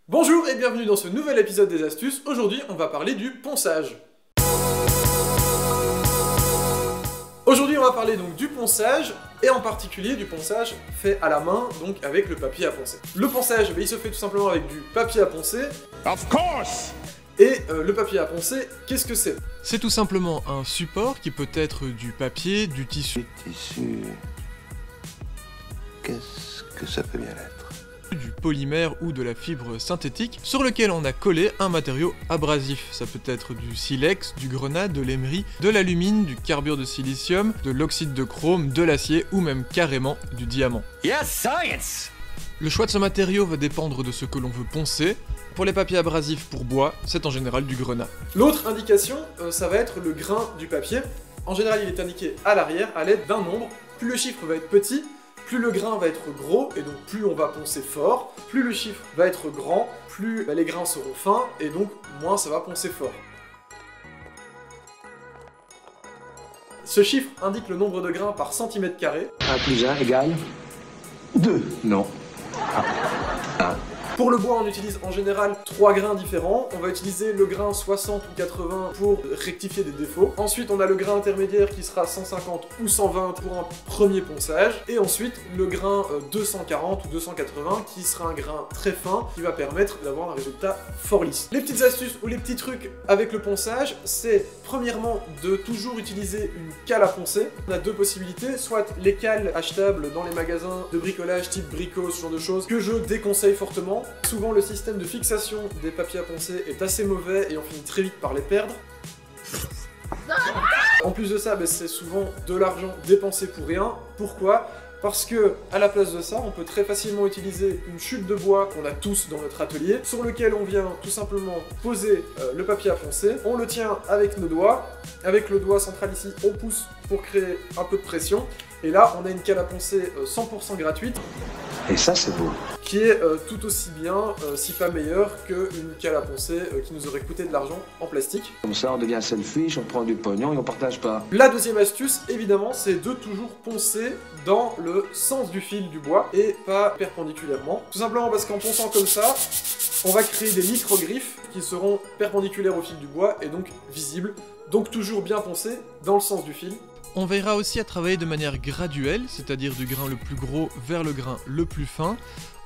Bonjour et bienvenue dans ce nouvel épisode des astuces. Aujourd'hui, on va parler du ponçage. Aujourd'hui, on va parler donc du ponçage, et en particulier du ponçage fait à la main, donc avec le papier à poncer. Le ponçage, il se fait tout simplement avec du papier à poncer. Of course! Et le papier à poncer, qu'est-ce que c'est? C'est tout simplement un support qui peut être du papier, du tissu. Du tissu... Qu'est-ce que ça peut bien être? Du polymère ou de la fibre synthétique sur lequel on a collé un matériau abrasif. Ça peut être du silex, du grenat, de l'émery, de l'alumine, du carbure de silicium, de l'oxyde de chrome, de l'acier ou même carrément du diamant. Yes, science! Le choix de ce matériau va dépendre de ce que l'on veut poncer. Pour les papiers abrasifs pour bois, c'est en général du grenat. L'autre indication, ça va être le grain du papier. En général, il est indiqué à l'arrière à l'aide d'un nombre. Plus le chiffre va être petit, plus le grain va être gros, et donc plus on va poncer fort, plus le chiffre va être grand, plus les grains seront fins, et donc moins ça va poncer fort. Ce chiffre indique le nombre de grains par centimètre carré. 1 plus 1 égale 2. Non. Pour le bois, on utilise en général 3 grains différents. On va utiliser le grain 60 ou 80 pour rectifier des défauts. Ensuite, on a le grain intermédiaire qui sera 150 ou 120 pour un premier ponçage. Et ensuite, le grain 240 ou 280 qui sera un grain très fin qui va permettre d'avoir un résultat fort lisse. Les petites astuces ou les petits trucs avec le ponçage, c'est premièrement de toujours utiliser une cale à poncer. On a deux possibilités, soit les cales achetables dans les magasins de bricolage type Brico, ce genre de choses, que je déconseille fortement. Souvent le système de fixation des papiers à poncer est assez mauvais et on finit très vite par les perdre. En plus de ça, c'est souvent de l'argent dépensé pour rien. Pourquoi ? Parce que, à la place de ça, on peut très facilement utiliser une chute de bois qu'on a tous dans notre atelier, sur lequel on vient tout simplement poser le papier à poncer. On le tient avec nos doigts. Avec le doigt central ici, on pousse pour créer un peu de pression. Et là, on a une canne à poncer 100% gratuite. Et ça, c'est beau. Qui est tout aussi bien, si pas meilleure, qu'une cale à poncer qui nous aurait coûté de l'argent en plastique. Comme ça, on devient selfish, on prend du pognon et on partage pas. La deuxième astuce, évidemment, c'est de toujours poncer dans le sens du fil du bois et pas perpendiculairement. Tout simplement parce qu'en ponçant comme ça, on va créer des micro-griffes qui seront perpendiculaires au fil du bois et donc visibles. Donc toujours bien poncer dans le sens du fil. On veillera aussi à travailler de manière graduelle, c'est-à-dire du grain le plus gros vers le grain le plus fin,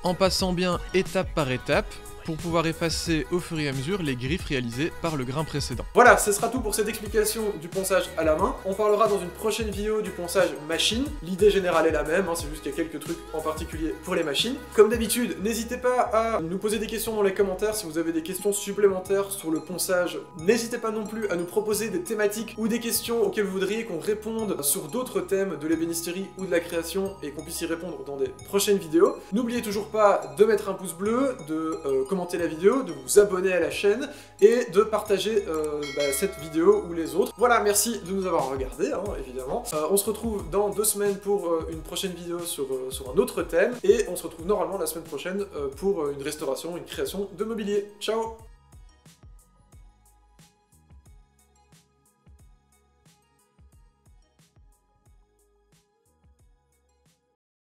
en passant bien étape par étape, pour pouvoir effacer au fur et à mesure les griffes réalisées par le grain précédent. Voilà, ce sera tout pour cette explication du ponçage à la main. On parlera dans une prochaine vidéo du ponçage machine. L'idée générale est la même, c'est juste qu'il y a quelques trucs en particulier pour les machines. Comme d'habitude, n'hésitez pas à nous poser des questions dans les commentaires si vous avez des questions supplémentaires sur le ponçage. N'hésitez pas non plus à nous proposer des thématiques ou des questions auxquelles vous voudriez qu'on réponde sur d'autres thèmes de l'ébénisterie ou de la création et qu'on puisse y répondre dans des prochaines vidéos. N'oubliez toujours pas de mettre un pouce bleu, de commenter la vidéo, de vous abonner à la chaîne et de partager cette vidéo ou les autres. Voilà, merci de nous avoir regardés, évidemment. On se retrouve dans 2 semaines pour une prochaine vidéo sur un autre thème et on se retrouve normalement la semaine prochaine pour une restauration, une création de mobilier. Ciao!